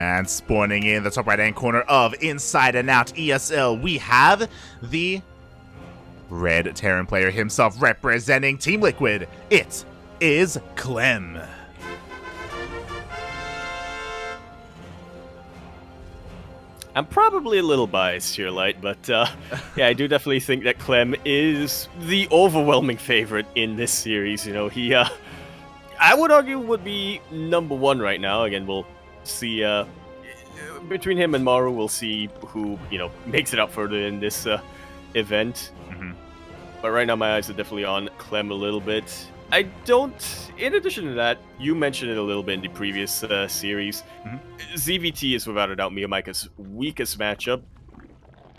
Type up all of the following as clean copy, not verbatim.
And spawning in the top right-hand corner of Inside and Out ESL, we have the Red Terran player himself representing Team Liquid. It is Clem. I'm probably a little biased here, Light, but yeah, I do definitely think that Clem is the overwhelming favorite in this series. You know, he, I would argue, would be #1 right now. Again, we'll see, between him and Maru, we'll see who, you know, makes it up further in this event. But right now, my eyes are definitely on Clem a little bit. I don't, in addition to that, you mentioned it a little bit in the previous series, ZVT is without a doubt MeomaikA's weakest matchup,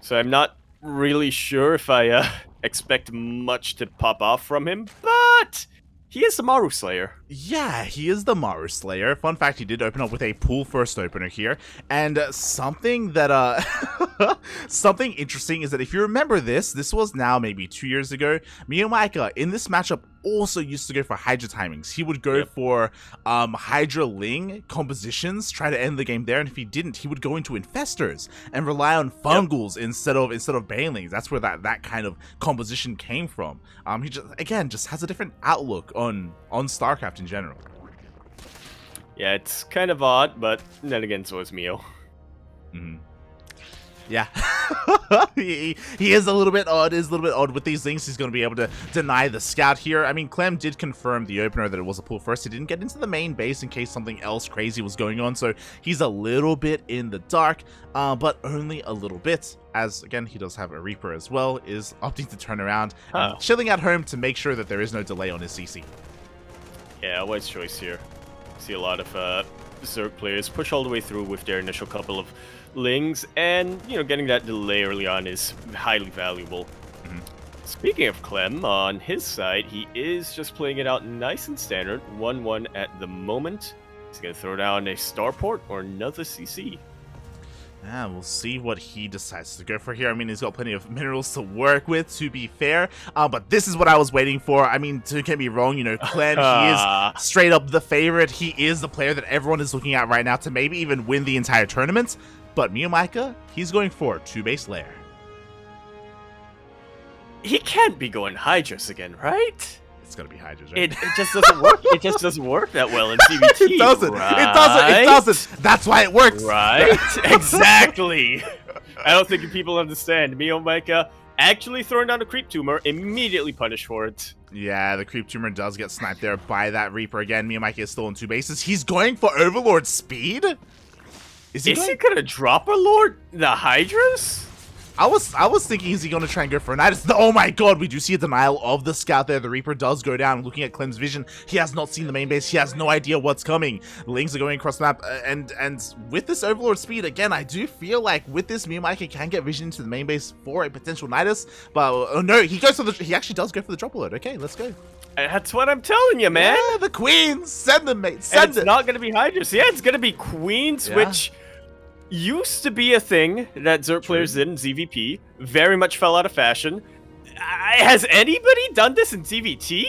so I'm not really sure if I expect much to pop off from him, but he is the Maru Slayer. Yeah, he is the Maru Slayer. Fun fact, he did open up with a pool first opener here, and something that, something interesting is that if you remember this was now maybe 2 years ago, MeomaikA in this matchup also used to go for Hydra timings. He would go for Hydra Ling compositions, try to end the game there, and if he didn't, he would go into Infestors and rely on Fungals instead of Banelings. That's where that kind of composition came from. He just has a different outlook on StarCraft in general. Yeah, it's kind of odd, but then again, so is Meo. Yeah, he is a little bit odd. With these things. He's going to be able to deny the scout here. I mean, Clem did confirm the opener that it was a pull first. He didn't get into the main base in case something else crazy was going on, so he's a little bit in the dark, but only a little bit. As again, he does have a Reaper as well. Is opting to turn around, and chilling at home to make sure that there is no delay on his CC. Yeah, wise choice here. See a lot of Zerg players push all the way through with their initial couple of Lings, and you know, getting that delay early on is highly valuable. Speaking of Clem, on his side, he is just playing it out nice and standard, 1-1 at the moment. He's gonna throw down a starport or another CC. Yeah, we'll see what he decides to go for here. I mean, he's got plenty of minerals to work with, to be fair. But this is what I was waiting for. I mean, don't get me wrong, you know, Clem, he is straight up the favorite. He is the player that everyone is looking at right now to maybe even win the entire tournament. But MeomaikA, he's going for 2-base lair. He can't be going Hydras again, right? It's gonna be Hydras, right? It just doesn't work. It just doesn't work that well in CVT. It doesn't. Right? It doesn't. That's why it works. Right? Exactly. I don't think people understand. MeomaikA actually throwing down a creep tumor, immediately punished for it. Yeah, the creep tumor does get sniped there by that Reaper again. MeomaikA is still on 2 bases. He's going for Overlord speed. Is he gonna drop a Lord the Hydras? I was thinking, is he gonna try and go for a Nidus? Oh my god, we do see a denial of the scout there. The Reaper does go down. Looking at Clem's vision, he has not seen the main base. He has no idea what's coming. The Lings are going across the map, and with this Overlord speed, again, I do feel like with this MeomaikA can get vision into the main base for a potential Nidus. But oh no, he actually does go for the drop alert. Okay, let's go. That's what I'm telling you, man. Yeah, the Queens, send them, mate. Send it. It's not gonna be Hydras. Yeah, it's gonna be Queens, which used to be a thing that Zerg players did in ZVP, very much fell out of fashion. Has anybody done this in ZVT?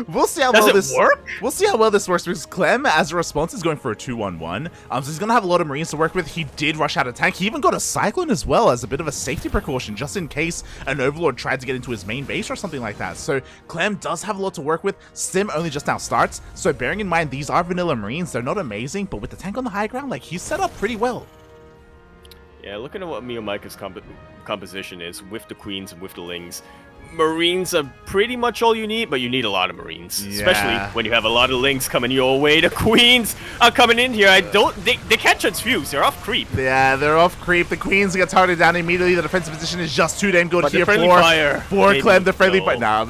We'll see how well this works. We'll see how well this works because Clem, as a response, is going for a 2-1-1. So he's gonna have a lot of Marines to work with. He did rush out a tank. He even got a Cyclone as well as a bit of a safety precaution, just in case an Overlord tried to get into his main base or something like that. So Clem does have a lot to work with. Sim only just now starts, so bearing in mind these are vanilla Marines, they're not amazing, but with the tank on the high ground, like, he's set up pretty well. Yeah, looking at what MeomaikA's composition is with the Queens and with the Lings. Marines are pretty much all you need, but you need a lot of Marines. Yeah. Especially when you have a lot of Lings coming your way. The Queens are coming in here. They can't transfuse. They're off creep. Yeah, they're off creep. The Queens get targeted down immediately. The defensive position is just too damn good but here for Clem. The friendly fire. Nah,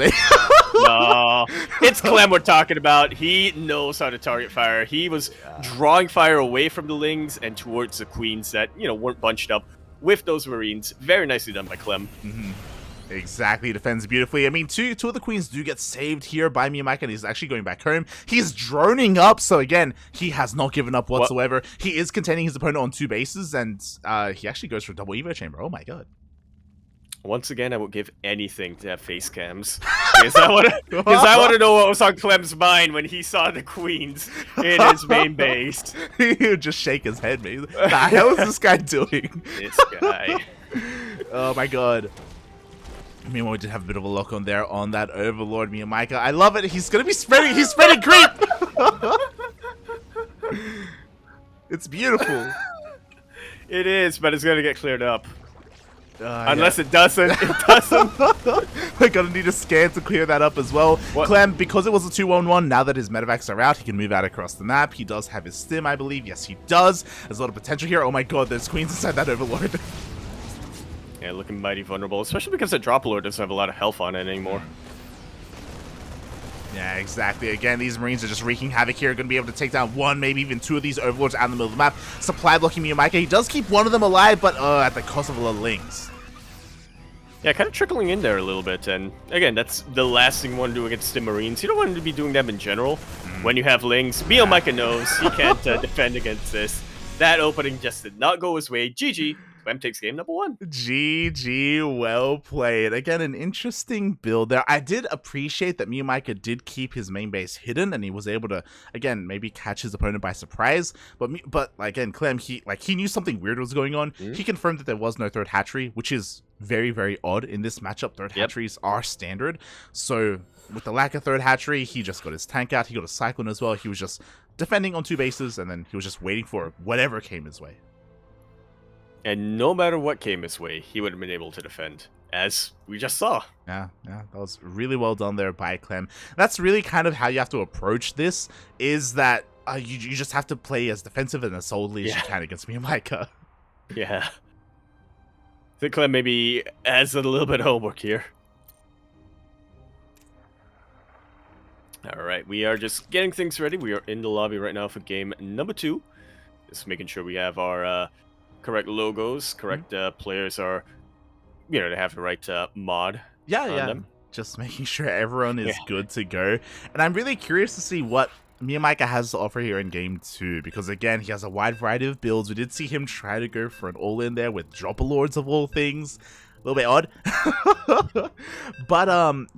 no, it's Clem we're talking about. He knows how to target fire. He was drawing fire away from the Lings and towards the Queens that, you know, weren't bunched up with those Marines. Very nicely done by Clem. Exactly, defends beautifully. I mean, two of the Queens do get saved here by MeomaikA, and he's actually going back home. He's droning up, so again, he has not given up whatsoever. He is containing his opponent on 2 bases, and he actually goes for a double Evo chamber. Oh my god. Once again, I would give anything to have face cams Because I want to know what was on Clem's mind when he saw the queens in his main base. He would just shake his head, man. What the hell is this guy doing? This guy. Oh my god. Meanwhile, we did have a bit of a lock on there on that Overlord MeomaikA. I love it. He's gonna be spreading. He's spreading creep. It's beautiful. It is, but it's gonna get cleared up. Unless it doesn't. It doesn't. We're gonna need a scan to clear that up as well. What? Clem, because it was a 2-1-1, now that his medevacs are out, he can move out across the map. He does have his stim, I believe. Yes, he does. There's a lot of potential here. Oh my god, there's queens inside that Overlord. Yeah, looking mighty vulnerable, especially because the drop lord doesn't have a lot of health on it anymore. Yeah, exactly. Again, these Marines are just wreaking havoc here. Going to be able to take down one, maybe even two of these Overlords out in the middle of the map. Supply blocking MeomaikA. He does keep one of them alive, but at the cost of a lot of lings. Yeah, kind of trickling in there a little bit, and again, that's the last thing you want to do against the Marines. You don't want to be doing them in general. When you have lings, MeomaikA knows he can't defend against this. That opening just did not go his way. GG. Clem takes game number 1. GG, well played. Again, an interesting build there. I did appreciate that MeomaikA did keep his main base hidden, and he was able to, again, maybe catch his opponent by surprise. But again, Clem, he knew something weird was going on. He confirmed that there was no third hatchery, which is very, very odd in this matchup. Third hatcheries are standard. So with the lack of third hatchery, he just got his tank out. He got a cyclone as well. He was just defending on 2 bases, and then he was just waiting for whatever came his way. And no matter what came his way, he would have been able to defend, as we just saw. Yeah, that was really well done there by Clem. That's really kind of how you have to approach this, is that you just have to play as defensive and as solidly as you can against MeomaikA. Yeah. I think Clem maybe has a little bit of homework here. Alright, we are just getting things ready. We are in the lobby right now for game number 2. Just making sure we have our correct logos, correct players are, they have the right mod on them. Just making sure everyone is good to go. And I'm really curious to see what MeomaikA has to offer here in game 2, because again, he has a wide variety of builds. We did see him try to go for an all-in there with Dropper-Lords of all things. A little bit odd. But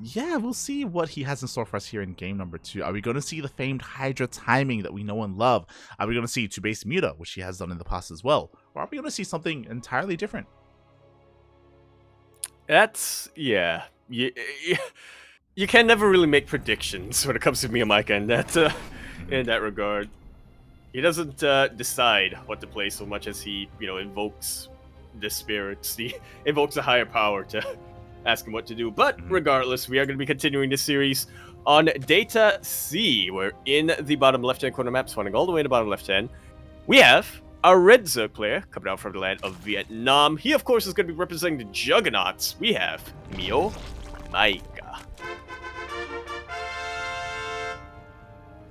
yeah, we'll see what he has in store for us here in game number 2. Are we going to see the famed Hydra timing that we know and love? Are we going to see 2-base Muta, which he has done in the past as well? Or are we going to see something entirely different? That's, yeah. You can never really make predictions when it comes to MeomaikA in that regard. He doesn't decide what to play so much as he, invokes the spirits. He invokes a higher power to ask him what to do. But regardless, we are going to be continuing this series on Data C. We're in the bottom left-hand corner map, spawning all the way in the bottom left-hand. We have a red Zerg player coming out from the land of Vietnam. He, of course, is going to be representing the Juggernauts. We have MeomaikA.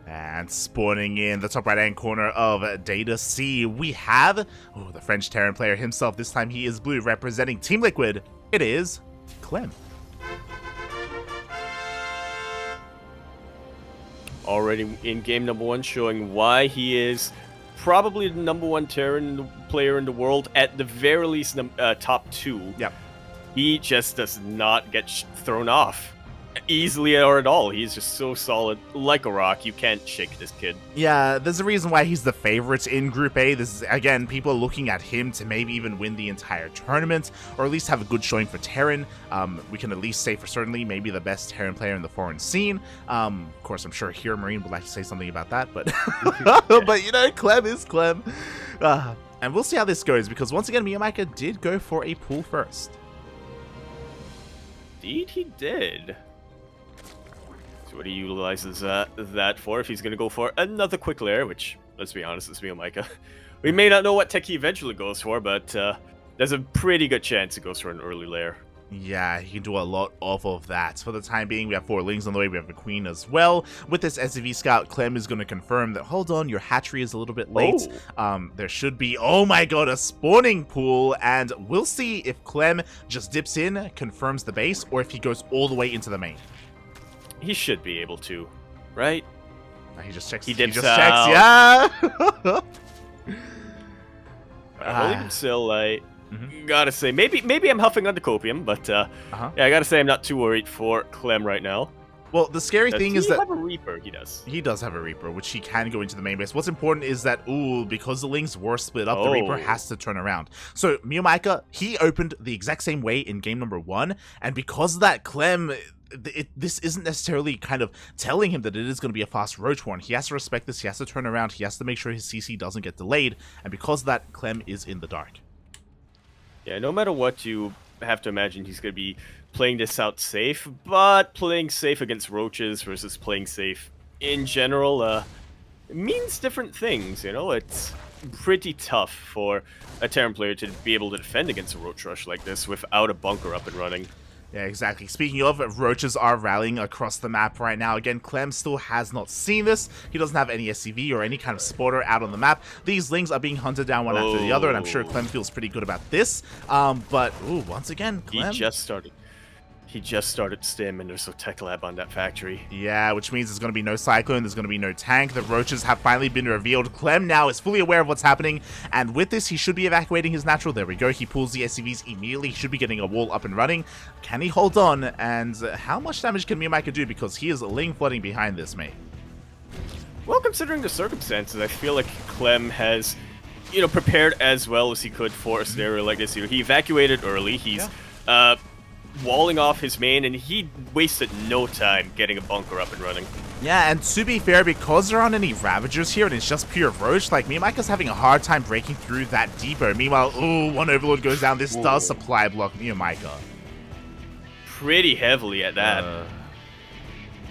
And spawning in the top right-hand corner of Data C, we have the French Terran player himself. This time he is blue, representing Team Liquid. It is Clem. Already in game number 1, showing why he is probably the number 1 Terran player in the world, at the very least top 2. Yep. He just does not get thrown off easily or at all. He's just so solid, like a rock. You can't shake this kid. Yeah, there's a reason why he's the favorite in Group A. This is, again, people are looking at him to maybe even win the entire tournament, or at least have a good showing for Terran. We can at least say for certainly maybe the best Terran player in the foreign scene. Of course, I'm sure Hero Marine would like to say something about that, but but Clem is Clem. And we'll see how this goes, because once again, MeomaikA did go for a pool first. Indeed, he did. So what he utilizes that for, if he's going to go for another quick lair, which, let's be honest, is MeomaikA. We may not know what tech he eventually goes for, but there's a pretty good chance he goes for an early lair. Yeah, he can do a lot off of that. For the time being, we have 4 lings on the way. We have a queen as well. With this SCV scout, Clem is going to confirm that, hold on, your hatchery is a little bit late. There should be, oh my god, a spawning pool. And we'll see if Clem just dips in, confirms the base, or if he goes all the way into the main. He should be able to, right? He just checks. He dips checks, out. yeah. Holding him still, like, Gotta say, maybe I'm huffing on the copium, but yeah, I gotta say I'm not too worried for Clem right now. Well, the scary thing is that... Does he have a Reaper? He does. He does have a Reaper, which he can go into the main base. What's important is that, because the Lings were split up, the Reaper has to turn around. So, MeomaikA, he opened the exact same way in game number 1, and because of that, Clem... this isn't necessarily kind of telling him that it is going to be a fast Roach Warren. He has to respect this, he has to turn around, he has to make sure his CC doesn't get delayed, and because of that, Clem is in the dark. Yeah, no matter what, you have to imagine he's going to be playing this out safe, but playing safe against roaches versus playing safe in general means different things, you know? It's pretty tough for a Terran player to be able to defend against a roach rush like this without a bunker up and running. Yeah, exactly. Speaking of, roaches are rallying across the map right now. Again, Clem still has not seen this. He doesn't have any SCV or any kind of spotter out on the map. These Lings are being hunted down one after the other, and I'm sure Clem feels pretty good about this. But, once again, Clem... He just started stim, and there's no tech lab on that factory. Yeah, which means there's going to be no Cyclone, there's going to be no tank. The roaches have finally been revealed. Clem now is fully aware of what's happening, and with this, he should be evacuating his natural. There we go. He pulls the SCVs immediately. He should be getting a wall up and running. Can he hold on? And how much damage can MeomaikA do? Because he is Ling flooding behind this, mate. Well, considering the circumstances, I feel like Clem has, prepared as well as he could for a scenario like this. He evacuated early. He's, walling off his main, and he wasted no time getting a bunker up and running. Yeah, and to be fair, because there aren't any Ravagers here and it's just pure Roach, like, MeomaikA's having a hard time breaking through that depot. Meanwhile, one Overlord goes down. This does supply block MeomaikA. Pretty heavily at that.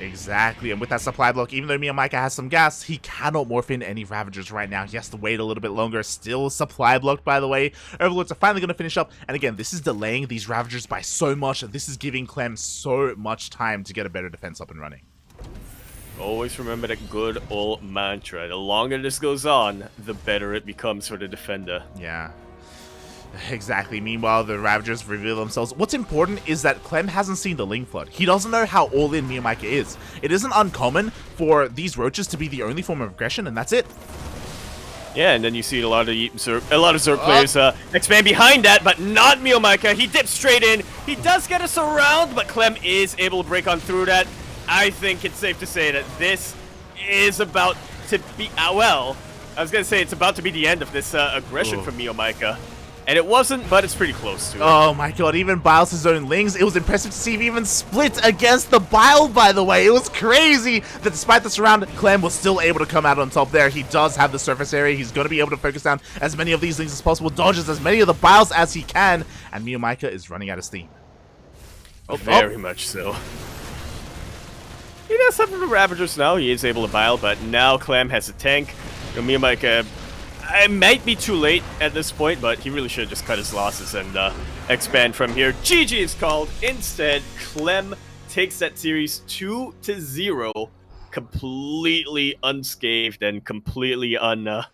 Exactly, and with that supply block, even though MeomaikA has some gas, he cannot morph in any Ravagers right now. He has to wait a little bit longer. Still supply blocked, by the way. Overlords are finally going to finish up, and again, this is delaying these Ravagers by so much, and this is giving Clem so much time to get a better defense up and running. Always remember that good old mantra. The longer this goes on, the better it becomes for the defender. Yeah. Exactly. Meanwhile, the Ravagers reveal themselves. What's important is that Clem hasn't seen the Ling Flood. He doesn't know how all-in MeomaikA is. It isn't uncommon for these roaches to be the only form of aggression, and that's it. Yeah, and then you see a lot of Zerg players expand behind that, but not MeomaikA. He dips straight in. He does get us around, but Clem is able to break on through that. I think it's safe to say that this is about to be... well, I was going to say it's about to be the end of this aggression from MeomaikA. And it wasn't, but it's pretty close to it. Oh my god, even Biles his own Lings. It was impressive to see him even split against the Bile, by the way. It was crazy that despite the surround, Clem was still able to come out on top there. He does have the surface area. He's going to be able to focus down as many of these Lings as possible, dodges as many of the Biles as he can, and MeomaikA is running out of steam. Very much so. He does have the Ravagers now. He is able to Bile, but now Clem has a tank. MeomaikA... it might be too late at this point, but he really should just cut his losses and expand from here. GG is called. Instead, Clem takes that series 2-0, completely unscathed and completely unshaken.